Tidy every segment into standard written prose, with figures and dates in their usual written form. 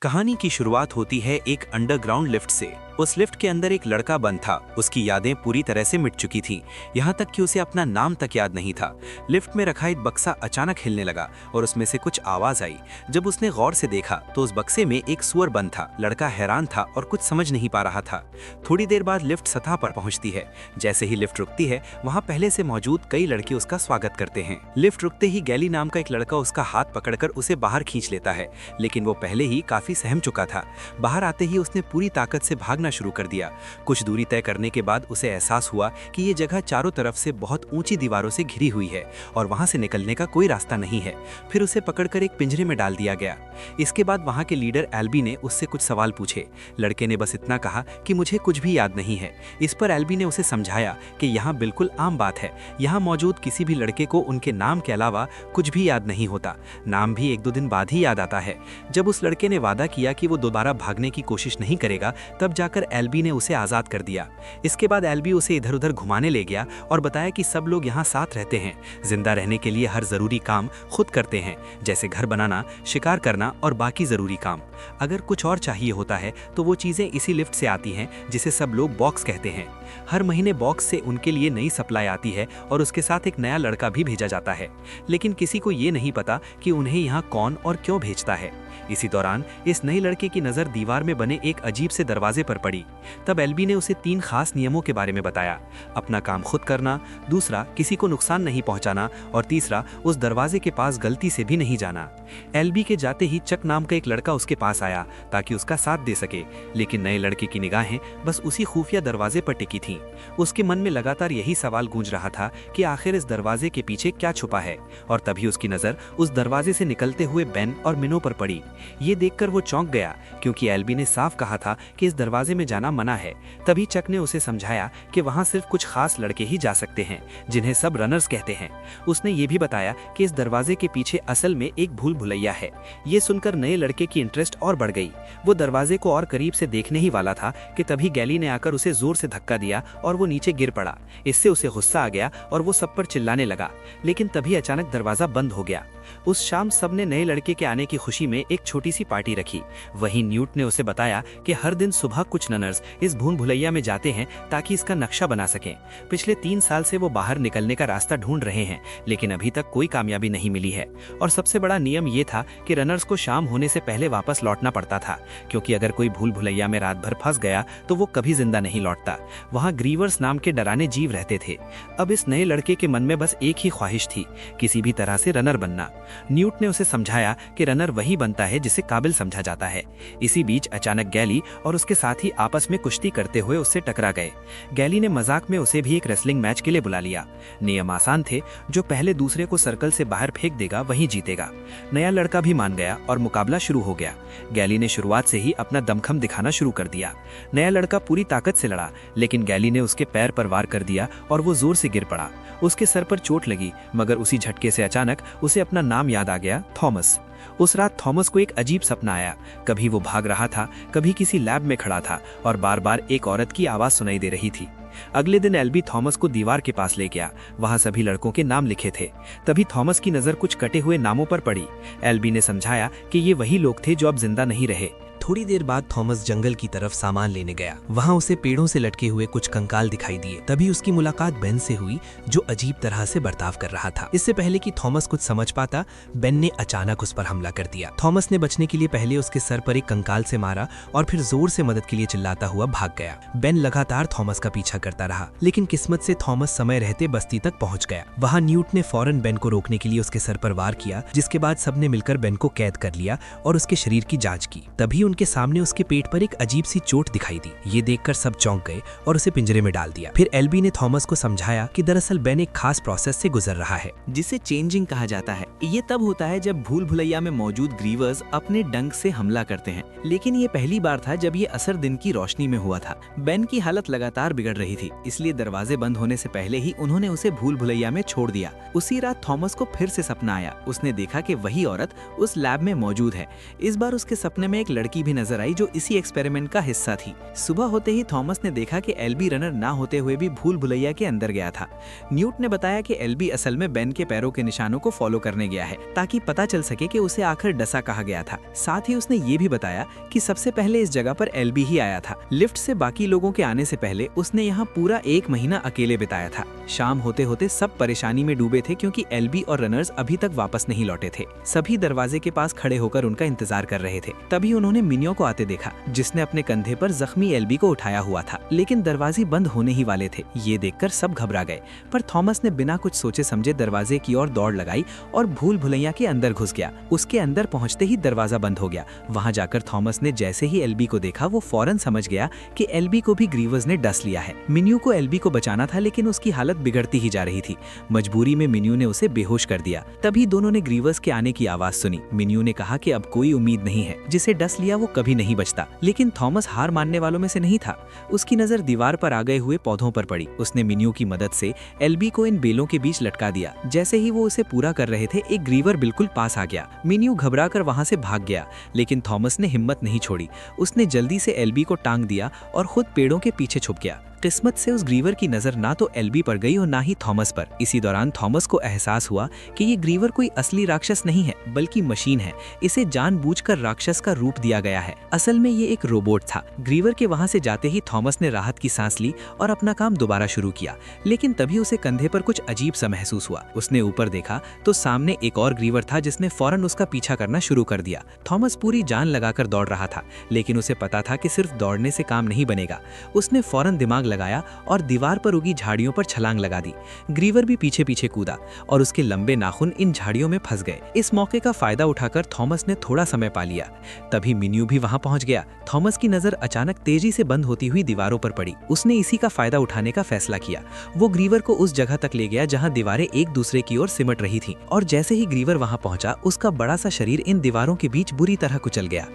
कहानी की शुरुआत होती है एक अंडरग्राउंड लिफ्ट से। उस लिफ्ट के अंदर एक लड़का बंद था। उसकी यादें पूरी तरह से मिट चुकी थीं, यहाँ तक कि उसे अपना नाम तक याद नहीं था। लिफ्ट में रखा एक बक्सा अचानक हिलने लगा और उसमें से कुछ आवाज आई। जब उसने गौर से देखा तो उस बक्से में एक सुअर बंद था। लड़का हैरान था और कुछ समझ नहीं पा रहा था। थोड़ी देर बाद लिफ्ट सतह पर पहुंचती है। जैसे ही लिफ्ट रुकती है, वहाँ पहले से मौजूद कई लड़के उसका स्वागत करते हैं। लिफ्ट रुकते ही गैली नाम का एक लड़का उसका हाथ पकड़कर उसे बाहर खींच लेता है, लेकिन वो पहले ही काफी सहम चुका था। बाहर आते ही उसने पूरी ताकत से भागना शुरू कर दिया। कुछ दूरी तय करने के बाद उसे एहसास हुआ कि ये जगह चारों तरफ से बहुत ऊंची दीवारों से घिरी हुई है और वहां से निकलने का कोई रास्ता नहीं है। फिर उसे पकड़कर एक पिंजरे में डाल दिया गया। इसके बाद वहां के लीडर एल्बी ने उससे कुछ सवाल पूछे। लड़के ने बस इतना कहा कि मुझे कुछ भी याद नहीं है। इस पर एल्बी ने उसे समझाया कि यहाँ बिल्कुल आम बात है। यहाँ मौजूद किसी भी लड़के को उनके नाम के अलावा कुछ भी याद नहीं होता। नाम भी एक दो दिन बाद ही याद आता है। जब उस लड़के ने वादा किया कि वो दोबारा भागने की कोशिश नहीं करेगा, तब जाकर एल्बी ने उसे आजाद कर दिया। इसके बाद एल्बी उसे इधर उधर घुमाने ले गया और बताया कि सब लोग यहाँ साथ रहते हैं। जिंदा रहने के लिए हर जरूरी काम खुद करते हैं, जैसे घर बनाना, शिकार करना और बाकी जरूरी काम। अगर कुछ और चाहिए होता है तो वो चीजें इसी लिफ्ट से आती हैं, जिसे सब लोग बॉक्स कहते हैं। हर महीने बॉक्स से उनके लिए नई सप्लाई आती है और उसके साथ एक नया लड़का भी भेजा जाता है, लेकिन किसी को ये नहीं पता कि उन्हें यहाँ कौन और क्यों भेजता है। इसी दौरान इस नए लड़के की नज़र दीवार में बने एक अजीब से दरवाजे पर पड़ी। तब एल्बी ने उसे 3 खास नियमों के बारे में बताया। अपना काम खुद करना, दूसरा किसी को नुकसान नहीं पहुंचाना और तीसरा उस दरवाजे के पास गलती से भी नहीं जाना। एल्बी के जाते ही चक नाम का एक लड़का उसके पास आया ताकि उसका साथ दे सके, लेकिन नए लड़के की निगाहें बस उसी खुफिया दरवाजे पर टिकी थीं। उसके मन में लगातार यही सवाल गूंज रहा था कि आखिर इस दरवाजे के पीछे क्या छुपा है। और तभी उसकी नज़र उस दरवाजे से निकलते हुए बेन और मिनो पर पड़ी। ये देखकर वो चौंक गया, क्योंकि एल्बी ने साफ कहा था कि इस दरवाजे में जाना मना है। तभी चक ने उसे समझाया कि वहां सिर्फ कुछ खास लड़के ही जा सकते हैं, जिन्हें सब रनर्स कहते हैं। उसने ये भी बताया कि इस दरवाजे के पीछे असल में एक भूल भुलैया है। ये सुनकर नए लड़के की इंटरेस्ट और बढ़ गई। वो दरवाजे को और करीब से देखने ही वाला था कि तभी गैली ने आकर उसे जोर से धक्का दिया और वो नीचे गिर पड़ा। इससे उसे गुस्सा आ गया और वो सब पर चिल्लाने लगा, लेकिन तभी अचानक दरवाजा बंद हो गया। उस शाम सबने नए लड़के के आने की खुशी में एक छोटी सी पार्टी रखी। वहीं न्यूट ने उसे बताया कि हर दिन सुबह कुछ रनर्स इस भूल भुलैया में जाते हैं ताकि इसका नक्शा बना सकें। पिछले 3 साल से वो बाहर निकलने का रास्ता ढूंढ रहे हैं, लेकिन अभी तक कोई कामयाबी नहीं मिली है। और सबसे बड़ा नियम ये था कि रनर्स को शाम होने से पहले वापस लौटना पड़ता था, क्योंकि अगर कोई भूल भुलैया में रात भर फंस गया तो वो कभी जिंदा नहीं लौटता। वहाँ ग्रीवर्स नाम के डराने जीव रहते थे। अब इस नए लड़के के मन में बस एक ही ख्वाहिश थी, किसी भी तरह से रनर बनना। न्यूट ने उसे समझाया कि रनर वही बनता है जिसे काबिल समझा जाता है। इसी बीच अचानक गैली और उसके साथी आपस में कुश्ती करते हुए उससे टकरा गए। गैली ने मजाक में उसे भी एक रेसलिंग मैच के लिए बुला लिया। नियम आसान थे, जो पहले दूसरे को सर्कल से बाहर फेंक देगा वही जीतेगा। नया लड़का भी मान गया और मुकाबला शुरू हो गया। गैली ने शुरुआत से ही अपना दमखम दिखाना शुरू कर दिया। नया लड़का पूरी ताकत से लड़ा, लेकिन गैली ने उसके पैर पर वार कर दिया और वो जोर से गिर पड़ा। उसके सर पर चोट लगी, मगर उसी झटके से अचानक उसे अपना नाम याद आ गया, थॉमस। उस रात थॉमस को एक अजीब सपना आया। कभी वो भाग रहा था, कभी किसी लैब में खड़ा था और बार बार एक औरत की आवाज सुनाई दे रही थी। अगले दिन एल्बी थॉमस को दीवार के पास ले गया। वहां सभी लड़कों के नाम लिखे थे। तभी थॉमस की नजर कुछ कटे हुए नामों पर पड़ी। एल्बी ने समझाया कि ये वही लोग थे जो अब जिंदा नहीं रहे। थोड़ी देर बाद थॉमस जंगल की तरफ सामान लेने गया। वहां उसे पेड़ों से लटके हुए कुछ कंकाल दिखाई दिए। तभी उसकी मुलाकात बेन से हुई, जो अजीब तरह से बर्ताव कर रहा था। इससे पहले कि थॉमस कुछ समझ पाता, बेन ने अचानक उस पर हमला कर दिया। थॉमस ने बचने के लिए पहले उसके सर पर एक कंकाल से मारा और फिर जोर से मदद के लिए चिल्लाता हुआ भाग गया। बेन लगातार थॉमस का पीछा करता रहा, लेकिन किस्मत से थॉमस समय रहते बस्ती तक पहुंच गया। वहां न्यूट ने फौरन बेन को रोकने के लिए उसके सर पर वार किया, जिसके बाद सबने मिलकर बेन को कैद कर लिया और उसके शरीर की जांच की। तभी उनके सामने उसके पेट पर एक अजीब सी चोट दिखाई दी। ये देखकर सब चौंक गए और उसे पिंजरे में डाल दिया। फिर एल्बी ने थॉमस को समझाया कि दरअसल बेन एक खास प्रोसेस से गुजर रहा है, जिसे चेंजिंग कहा जाता है। ये तब होता है जब भूल भुलैया में मौजूद ग्रीवर्स अपने डंक से हमला करते हैं, लेकिन ये पहली बार था जब ये असर दिन की रोशनी में हुआ था। बेन की हालत लगातार बिगड़ रही थी, इसलिए दरवाजे बंद होने से पहले ही उन्होंने उसे भूल भुलैया में छोड़ दिया। उसी रात थॉमस को फिर से सपना आया। उसने देखा कि वही औरत उस लैब में मौजूद है। इस बार उसके सपने में एक लड़की भी नजर आई जो इसी एक्सपेरिमेंट का हिस्सा थी। सुबह होते ही थॉमस ने देखा कि एल्बी रनर ना होते हुए भी भूल भुलैया के अंदर गया था। न्यूट ने बताया कि एल्बी असल में बेन के पैरों के निशानों को फॉलो करने गया है ताकि पता चल सके कि उसे आखिर डसा कहा गया था। साथ ही उसने ये भी बताया कि सबसे पहले इस जगह पर एल्बी ही आया था। लिफ्ट से बाकी लोगों के आने से पहले उसने यहाँ पूरा 1 महीना अकेले बिताया था। शाम होते होते सब परेशानी में डूबे थे क्योंकि एल्बी और रनर्स अभी तक वापस नहीं लौटे थे। सभी दरवाजे के पास खड़े होकर उनका इंतजार कर रहे थे। तभी उन्होंने मिनियो को आते देखा जिसने अपने कंधे पर जख्मी एल्बी को उठाया हुआ था, लेकिन दरवाजे बंद होने ही वाले थे। ये देखकर सब घबरा गए, पर थॉमस ने बिना कुछ सोचे समझे दरवाजे की ओर दौड़ लगाई और भूल भुलैया के अंदर घुस गया। उसके अंदर पहुंचते ही दरवाजा बंद हो गया। वहां जाकर थॉमस ने जैसे ही एल्बी को देखा वो फौरन समझ गया कि एल्बी को भी ग्रीवर्स ने डस लिया है। मिनियो को एल्बी को बचाना था, लेकिन उसकी हालत बिगड़ती ही जा रही थी। मजबूरी में मिनियो ने उसे बेहोश कर दिया। तभी दोनों ने ग्रीवर्स के आने की आवाज सुनी। मिनियो ने कहा कि अब कोई उम्मीद नहीं है, जिसे डस लिया वो कभी नहीं बचता। लेकिन थॉमस हार मानने वालों में से नहीं था। उसकी नजर दीवार पर आ गए हुए पौधों पर पड़ी। उसने मिनियो की मदद से एल्बी को इन बेलों के बीच लटका दिया। जैसे ही वो उसे पूरा कर रहे थे, एक ग्रीवर बिल्कुल पास आ गया। मिनियो घबरा कर वहां से भाग गया, लेकिन थॉमस ने हिम्मत नहीं छोड़ी। उसने जल्दी से एल्बी को टांग दिया और खुद पेड़ों के पीछे छुप गया। किस्मत से उस ग्रीवर की नजर ना तो एल्बी पर गई और ना ही थॉमस पर। इसी दौरान थॉमस को एहसास हुआ कि ये ग्रीवर कोई असली राक्षस नहीं है, बल्कि मशीन है। इसे जानबूझकर राक्षस का रूप दिया गया है। असल में ये एक रोबोट था। ग्रीवर के वहां से जाते ही थॉमस ने राहत की सांस ली और अपना काम दोबारा शुरू किया। लेकिन तभी उसे कंधे पर कुछ अजीब सा महसूस हुआ। उसने ऊपर देखा तो सामने एक और ग्रीवर था जिसने फौरन उसका पीछा करना शुरू कर दिया। थॉमस पूरी जान लगाकर दौड़ रहा था, लेकिन उसे पता था कि सिर्फ दौड़ने से काम नहीं बनेगा। उसने फौरन दिमाग लगाया और दीवार पर उगी झाड़ियों पर छलांग लगा दी। ग्रीवर भी पीछे पीछे कूदा और उसके लंबे नाखून इन झाड़ियों में फंस गए। इस मौके का फायदा उठाकर थॉमस ने थोड़ा समय पा लिया। तभी मिनियो भी वहां पहुंच गया। थॉमस की नजर अचानक तेजी से बंद होती हुई दीवारों पर पड़ी। उसने इसी का फायदा उठाने का फैसला किया। वो ग्रीवर को उस जगह तक ले गया जहां दीवारें एक दूसरे की ओर सिमट रही थीं, और जैसे ही ग्रीवर वहां पहुंचा, उसका बड़ा सा शरीर इन दीवारों के बीच बुरी तरह कुचल गया।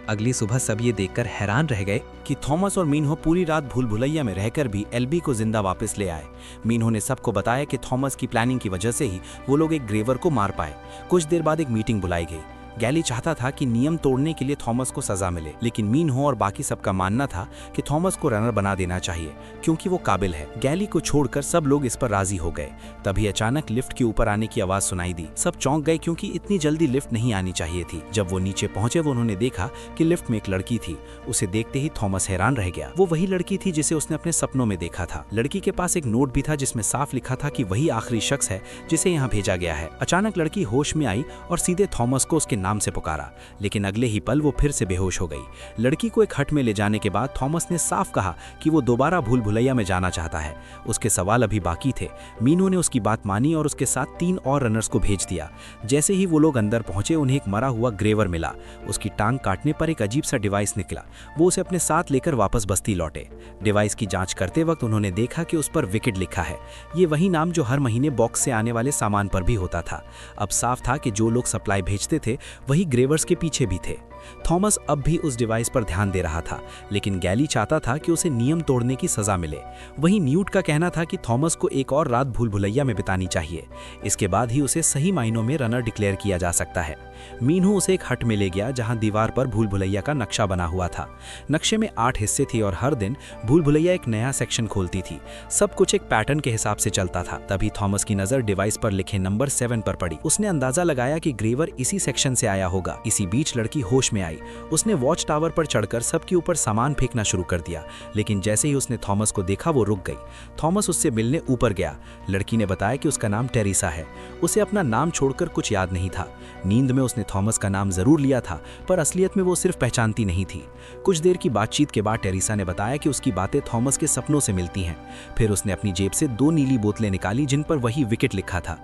अगली सुबह सब ये देखकर हैरान रह गए कि थॉमस और मीनहो पूरी रात भूल भुलैया में रहकर भी एल्बी को जिंदा वापस ले आए। मीनहो ने सबको बताया कि थॉमस की प्लानिंग की वजह से ही वो लोग एक ग्रेवर को मार पाए। कुछ देर बाद एक मीटिंग बुलाई गई। गैली चाहता था कि नियम तोड़ने के लिए थॉमस को सजा मिले, लेकिन मीनहो और बाकी सबका मानना था कि थॉमस को रनर बना देना चाहिए क्योंकि वो काबिल है। गैली को छोड़कर सब लोग इस पर राजी हो गए। तभी अचानक लिफ्ट के ऊपर आने की आवाज सुनाई दी। सब चौंक गए क्योंकि इतनी जल्दी लिफ्ट नहीं आनी चाहिए थी। जब वो नीचे पहुंचे वो उन्होंने देखा कि लिफ्ट में एक लड़की थी। उसे देखते ही थॉमस हैरान रह गया। वो वही लड़की थी जिसे उसने अपने सपनों में देखा था। लड़की के पास एक नोट भी था जिसमें साफ लिखा था कि वही आखिरी शख्स है जिसे यहाँ भेजा गया है। अचानक लड़की होश में आई और सीधे थॉमस को उसके नाम से पुकारा, लेकिन अगले ही पल वो फिर से बेहोश हो गई। लड़की को एक हट में ले जाने के बाद थॉमस ने साफ कहा कि वो दोबारा भूल भुलैया में जाना चाहता है। उसके सवाल अभी बाकी थे। मीनू ने उसकी बात मानी और उसके साथ 3 और रनर्स को भेज दिया। जैसे ही वो लोग अंदर पहुंचे, उन्हें एक मरा हुआ ग्रेवर मिला। उसकी टांग काटने पर एक अजीब सा डिवाइस निकला। वो उसे अपने साथ लेकर वापस बस्ती लौटे। डिवाइस की जांच करते वक्त उन्होंने देखा कि उस पर विकेट लिखा है। ये वही नाम जो हर महीने बॉक्स से आने वाले सामान पर भी होता था। अब साफ था कि जो लोग सप्लाई भेजते थे वही ग्रेवर्स के पीछे भी थे। थॉमस अब भी उस डिवाइस पर ध्यान दे रहा था, लेकिन गैली चाहता था कि उसे नियम तोड़ने की सजा मिले। वहीं न्यूट का कहना था कि थॉमस को एक और रात भूल भुलैया में बितानी चाहिए। इसके बाद ही उसे सही मायनों में रनर डिक्लेयर किया जा सकता है। मीनू उसे एक हट में ले गया जहां दीवार पर भूल भुलैया का नक्शा बना हुआ था। नक्शे में 8 हिस्से थे और हर दिन भूल भुलैया एक नया सेक्शन खोलती थी। सब कुछ एक पैटर्न के हिसाब से चलता था। तभी थॉमस की नजर डिवाइस पर लिखे नंबर 7 पर पड़ी। उसने अंदाजा लगाया कि ग्रेवर इसी सेक्शन से आया होगा। इसी बीच लड़की होश में आई। उसने वॉच टावर पर चढ़कर सबके ऊपर सामान फेंकना शुरू कर दिया, लेकिन जैसे ही उसने थॉमस को देखा वो रुक गई। थॉमस उससे मिलने ऊपर गया। लड़की ने बताया कि उसका नाम टेरेसा है। उसे अपना नाम छोड़कर कुछ याद नहीं था। नींद में उसने थॉमस का नाम जरूर लिया था, पर असलियत में वो सिर्फ पहचानती नहीं थी। कुछ देर की बातचीत के बाद टेरेसा ने बताया कि उसकी बातें थॉमस के सपनों से मिलती हैं। फिर उसने अपनी जेब से 2 नीली बोतलें निकाली जिन पर वही विकेट लिखा था।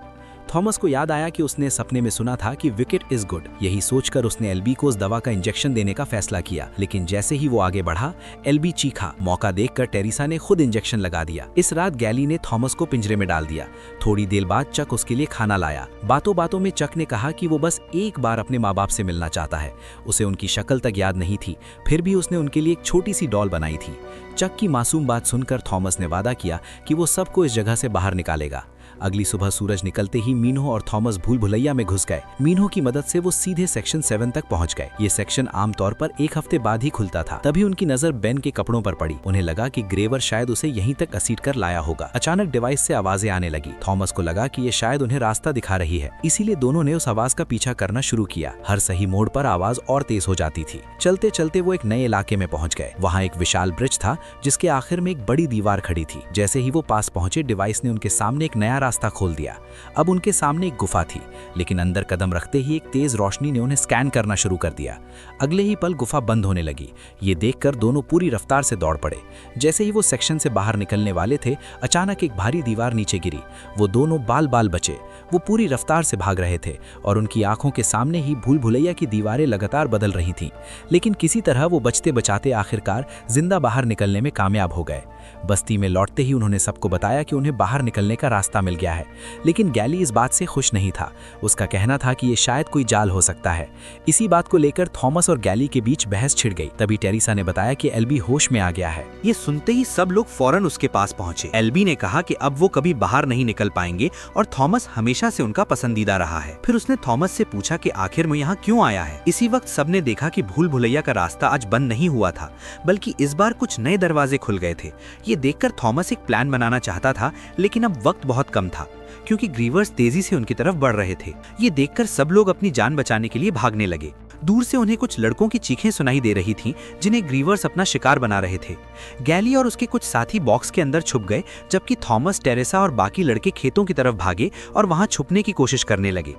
थॉमस को याद आया कि उसने सपने में सुना था कि विकेट इज गुड। यही सोचकर उसने एल्बी को उस दवा का इंजेक्शन देने का फैसला किया, लेकिन जैसे ही वो आगे बढ़ा, एल्बी चीखा। मौका देखकर टेरेसा ने खुद इंजेक्शन लगा दिया। इस रात गैली ने थॉमस को पिंजरे में डाल दिया। थोड़ी देर बाद चक उसके लिए खाना लाया। बातों बातों में चक ने कहा कि वो बस एक बार अपने माँ बाप से मिलना चाहता है। उसे उनकी शक्ल तक याद नहीं थी, फिर भी उसने उनके लिए एक छोटी सी डॉल बनाई थी। चक की मासूम बात सुनकर थॉमस ने वादा किया कि वो सबको इस जगह से बाहर निकालेगा। अगली सुबह सूरज निकलते ही मीनहो और थॉमस भूल भुलैया में घुस गए। मीनहो की मदद से वो सीधे सेक्शन 7 तक पहुंच गए। ये सेक्शन आमतौर पर एक हफ्ते बाद ही खुलता था। तभी उनकी नजर बेन के कपड़ों पर पड़ी। उन्हें लगा कि ग्रेवर शायद उसे यहीं तक घसीट कर लाया होगा। अचानक डिवाइस से आवाजें आने लगी। थॉमस को लगा कि ये शायद उन्हें रास्ता दिखा रही है, इसीलिए दोनों ने उस आवाज का पीछा करना शुरू किया। हर सही मोड़ पर आवाज और तेज हो जाती थी। चलते चलते वो एक नए इलाके में पहुंच गए। वहाँ एक विशाल ब्रिज था जिसके आखिर में एक बड़ी दीवार खड़ी थी। जैसे ही वो पास पहुंचे, डिवाइस ने उनके सामने एक नया रास्ता खोल दिया। अब उनके सामने एक गुफा थी, लेकिन अंदर कदम रखते ही एक तेज रोशनी ने उन्हें स्कैन करना शुरू कर दिया। अगले ही पल गुफा बंद होने लगी। ये देखकर दोनों पूरी रफ्तार से दौड़ पड़े। जैसे ही वो सेक्शन से बाहर निकलने वाले थे, अचानक एक भारी दीवार नीचे गिरी। वो दोनों बाल बाल बचे। वो पूरी रफ्तार से भाग रहे थे और उनकी आंखों के सामने ही भूल भुलैया की दीवारें लगातार बदल रही थीं। लेकिन किसी तरह वो बचते बचाते आखिरकार जिंदा बाहर निकलने में कामयाब हो गए। बस्ती में लौटते ही उन्होंने सबको बताया कि उन्हें बाहर निकलने का रास्ता मिल गया है। लेकिन गैली इस बात से खुश नहीं था। उसका कहना था कि ये शायद कोई जाल हो सकता है। इसी बात को लेकर थॉमस और गैली के बीच बहस छिड़ गई। तभी टेरेसा ने बताया कि एल्बी होश में आ गया है। ये सुनते ही सब लोग फौरन उसके पास पहुंचे। एल्बी ने कहा कि अब वो कभी बाहर नहीं निकल पाएंगे और थॉमस हमेशा से उनका पसंदीदा रहा है। फिर उसने थॉमस से पूछा कि आखिर में यहाँ क्यों आया है। इसी वक्त सबने देखा कि भूल भुलैया का रास्ता आज बंद नहीं हुआ था, बल्कि इस बार कुछ नए दरवाजे खुल गए थे। ये देखकर थॉमस एक प्लान बनाना चाहता था, लेकिन अब वक्त बहुत कम था क्योंकि ग्रीवर्स तेजी से उनकी तरफ बढ़ रहे थे। ये देखकर सब लोग अपनी जान बचाने के लिए भागने लगे। दूर से उन्हें कुछ लड़कों की चीखें सुनाई दे रही थीं, जिन्हें ग्रीवर्स अपना शिकार बना रहे थे। गैली और उसके कुछ साथी बॉक्स के अंदर छुप गए, जबकि थॉमस, टेरेसा और बाकी लड़के खेतों की तरफ भागे और वहां छुपने की कोशिश करने लगे।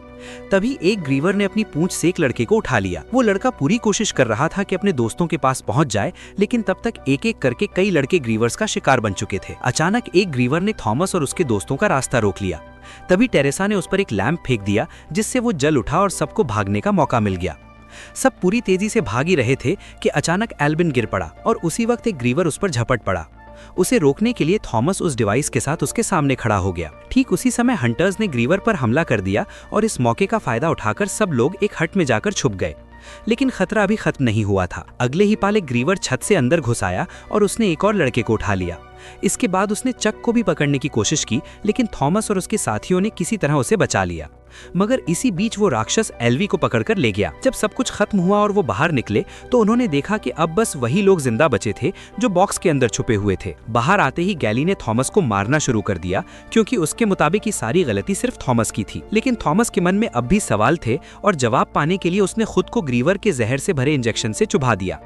तभी एक ग्रीवर ने अपनी पूंछ से एक लड़के को उठा लिया। वो लड़का पूरी कोशिश कर रहा था कि अपने दोस्तों के पास पहुंच जाए, लेकिन तब तक एक एक करके कई लड़के ग्रीवर्स का शिकार बन चुके थे। अचानक एक ग्रीवर ने थॉमस और उसके दोस्तों का रास्ता रोक लिया। तभी टेरेसा ने उस पर एक लैंप फेंक दिया, जिससे वो जल उठा और सबको भागने का मौका मिल गया। सब पूरी तेजी से भाग ही रहे थे कि अचानक एल्बिन गिर पड़ा और उसी वक्त एक ग्रीवर उस पर झपट पड़ा। उसे रोकने के लिए थॉमस उस डिवाइस के साथ उसके सामने खड़ा हो गया। ठीक उसी समय हंटर्स ने ग्रीवर पर हमला कर दिया और इस मौके का फायदा उठाकर सब लोग एक हट में जाकर छुप गए। लेकिन खतरा अभी खत्म नहीं हुआ था। अगले ही पल एक ग्रीवर छत से अंदर घुस आया और उसने एक और लड़के को उठा लिया। इसके बाद उसने चक को भी पकड़ने की कोशिश की, लेकिन थॉमस और उसके साथियों ने किसी तरह उसे बचा लिया। मगर इसी बीच वो राक्षस एल्वी को पकड़कर ले गया। जब सब कुछ खत्म हुआ और वो बाहर निकले तो उन्होंने देखा कि अब बस वही लोग जिंदा बचे थे जो बॉक्स के अंदर छुपे हुए थे। बाहर आते ही गैली ने थॉमस को मारना शुरू कर दिया, क्योंकि उसके मुताबिक ये सारी गलती सिर्फ थॉमस की थी। लेकिन थॉमस के मन में अब भी सवाल थे और जवाब पाने के लिए उसने खुद को ग्रीवर के जहर से भरे इंजेक्शन से चुभा दिया।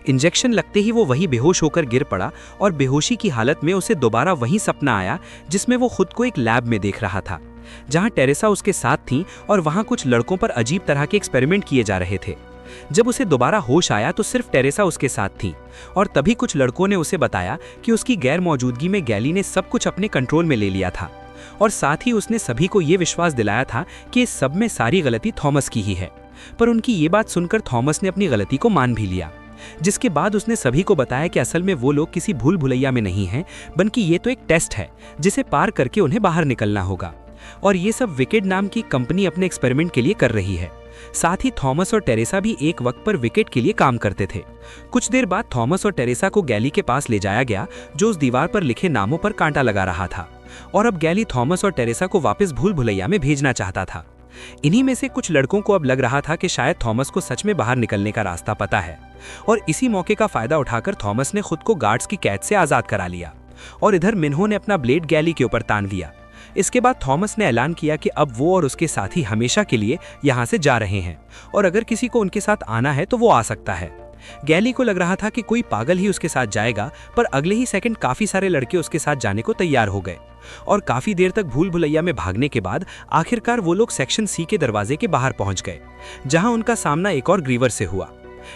इंजेक्शन लगते ही वो वही बेहोश होकर गिर पड़ा और बेहोशी की हालत में उसे दोबारा वही सपना आया जिसमें वो खुद को एक लैब में देख रहा था, जहां टेरेसा उसके साथ थी और वहां कुछ लड़कों पर अजीब तरह के एक्सपेरिमेंट किए जा रहे थे। जब उसे दोबारा होश आया तो सिर्फ टेरेसा उसके साथ थी और तभी कुछ लड़कों ने उसे बताया कि उसकी गैर मौजूदगी में गैली ने सब कुछ अपने कंट्रोल में ले लिया था और साथ ही उसने सभी को ये विश्वास दिलाया था कि इस सब में सारी गलती थॉमस की ही है। पर उनकी ये बात सुनकर थॉमस ने अपनी गलती को मान भी लिया, जिसके बाद उसने सभी को बताया कि असल में वो लोग किसी भूल भुलैया में नहीं हैं, बल्कि ये तो एक टेस्ट है जिसे पार करके उन्हें बाहर निकलना होगा और ये सब विकेट नाम की कंपनी अपने एक्सपेरिमेंट के लिए कर रही है। साथ ही थॉमस और टेरेसा भी एक वक्त पर विकेट के लिए काम करते थे। कुछ देर बाद थॉमस और टेरेसा को गैली के पास ले जाया गया, जो उस दीवार पर लिखे नामों पर कांटा लगा रहा था और अब गैली थॉमस और टेरेसा को वापस भूल भुलैया में भेजना चाहता था। इन्हीं में से कुछ लड़कों को अब लग रहा था कि शायद थॉमस को सच में बाहर निकलने का रास्ता पता है और इसी मौके का फायदा उठाकर थॉमस ने खुद को गार्ड्स की कैद से आजाद करा लिया और इधर मिन्हो ने अपना ब्लेड गैली के ऊपर तान लिया। इसके बाद थॉमस ने ऐलान किया कि अब वो और उसके साथी हमेशा के लिए यहाँ से जा रहे हैं और अगर किसी को उनके साथ आना है तो वो आ सकता है। गैली को लग रहा था कि कोई पागल ही उसके साथ जाएगा, पर अगले ही सेकंड काफी सारे लड़के उसके साथ जाने को तैयार हो गए और काफी देर तक भूल भुलैया में भागने के बाद आखिरकार वो लोग सेक्शन सी के दरवाजे के बाहर पहुंच गए, जहां उनका सामना एक और ग्रीवर से हुआ।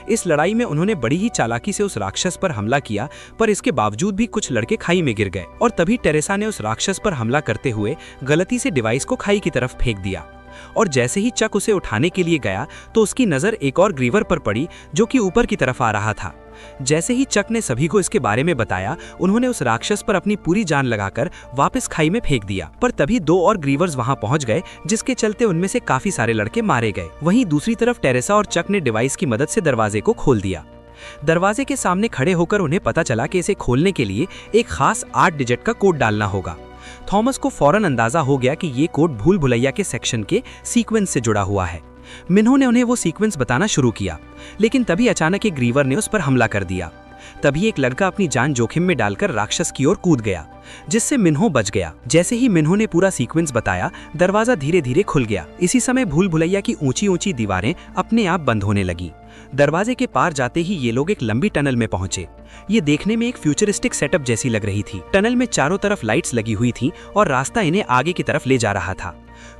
इस लड़ाई में उन्होंने बड़ी ही चालाकी से उस राक्षस पर हमला किया, पर इसके बावजूद भी कुछ लड़के खाई में गिर गए और तभी टेरेसा ने उस राक्षस पर हमला करते हुए गलती से डिवाइस को खाई की तरफ फेंक दिया और जैसे ही चक उसे उठाने के लिए गया तो उसकी नजर एक और ग्रीवर पर पड़ी जो कि ऊपर की तरफ आ रहा था। जैसे ही चक ने सभी को इसके बारे में बताया, उन्होंने उस राक्षस पर अपनी पूरी जान लगाकर वापस खाई में फेंक दिया। पर तभी दो और ग्रीवर्स वहां पहुंच गए, जिसके चलते उनमें से काफी सारे लड़के मारे गए। वहीं दूसरी तरफ टेरेसा और चक ने डिवाइस की मदद से दरवाजे को खोल दिया। दरवाजे के सामने खड़े होकर उन्हें पता चला कि इसे खोलने के लिए एक खास 8 डिजिट का कोड डालना होगा। थॉमस को फौरन अंदाजा हो गया कि ये कोड भूल भुलैया के सेक्शन के सीक्वेंस से जुड़ा हुआ है। मिन्हो ने उन्हें वो सीक्वेंस बताना शुरू किया, लेकिन तभी अचानक एक ग्रीवर ने उस पर हमला कर दिया। तभी एक लड़का अपनी जान जोखिम में डालकर राक्षस की ओर कूद गया, जिससे मिन्हो बच गया। जैसे ही मिन्हो ने पूरा सीक्वेंस बताया, दरवाजा धीरे धीरे खुल गया। इसी समय भूल भुलैया की ऊंची ऊंची दीवारें अपने आप बंद होने लगी। दरवाजे के पार जाते ही ये लोग एक लंबी टनल में पहुंचे। ये देखने में एक फ्यूचरिस्टिक सेटअप जैसी लग रही थी। टनल में चारों तरफ लाइट्स लगी हुई थीं और रास्ता इन्हें आगे की तरफ ले जा रहा था।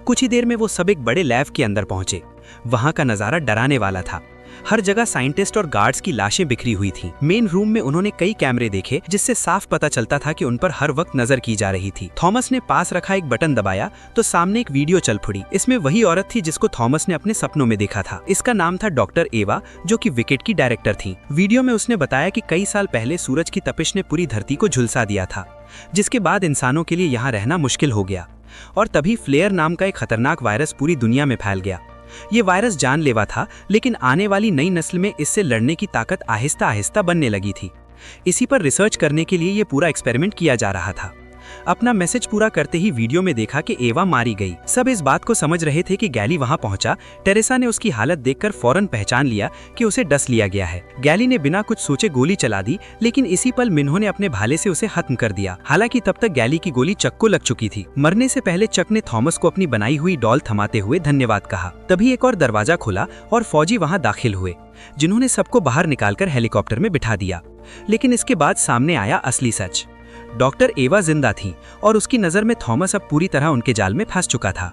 कुछ ही देर में वो सब एक बड़े लैब के अंदर पहुंचे। वहां का नजारा डराने वाला था। हर जगह साइंटिस्ट और गार्ड्स की लाशें बिखरी हुई थीं। मेन रूम में उन्होंने कई कैमरे देखे, जिससे साफ पता चलता था कि उन पर हर वक्त नजर की जा रही थी। थॉमस ने पास रखा एक बटन दबाया तो सामने एक वीडियो चल पड़ी। इसमें वही औरत थी जिसको थॉमस ने अपने सपनों में देखा था। इसका नाम था डॉक्टर एवा, जो कि विकेट की डायरेक्टर थी। वीडियो में उसने बताया कि कई साल पहले सूरज की तपिश ने पूरी धरती को झुलसा दिया था, जिसके बाद इंसानों के लिए यहाँ रहना मुश्किल हो गया। और तभी फ्लेयर नाम का एक खतरनाक वायरस पूरी दुनिया में फैल गया। ये वायरस जानलेवा था, लेकिन आने वाली नई नस्ल में इससे लड़ने की ताकत आहिस्ता आहिस्ता बनने लगी थी। इसी पर रिसर्च करने के लिए ये पूरा एक्सपेरिमेंट किया जा रहा था। अपना मैसेज पूरा करते ही वीडियो में देखा कि एवा मारी गई। सब इस बात को समझ रहे थे कि गैली वहां पहुंचा। टेरेसा ने उसकी हालत देखकर फौरन पहचान लिया कि उसे डस लिया गया है। गैली ने बिना कुछ सोचे गोली चला दी, लेकिन इसी पल मिन्हो ने अपने भाले से उसे खत्म कर दिया। हालांकि तब तक गैली की गोली चक को लग चुकी थी। मरने से पहले चक ने थॉमस को अपनी बनाई हुई डॉल थमाते हुए धन्यवाद कहा। तभी एक और दरवाजा खुला और फौजी वहां दाखिल हुए, जिन्होंने सबको बाहर निकालकर हेलीकॉप्टर में बिठा दिया। लेकिन इसके बाद सामने आया असली सच। डॉक्टर एवा जिंदा थी और उसकी नज़र में थॉमस अब पूरी तरह उनके जाल में फंस चुका था।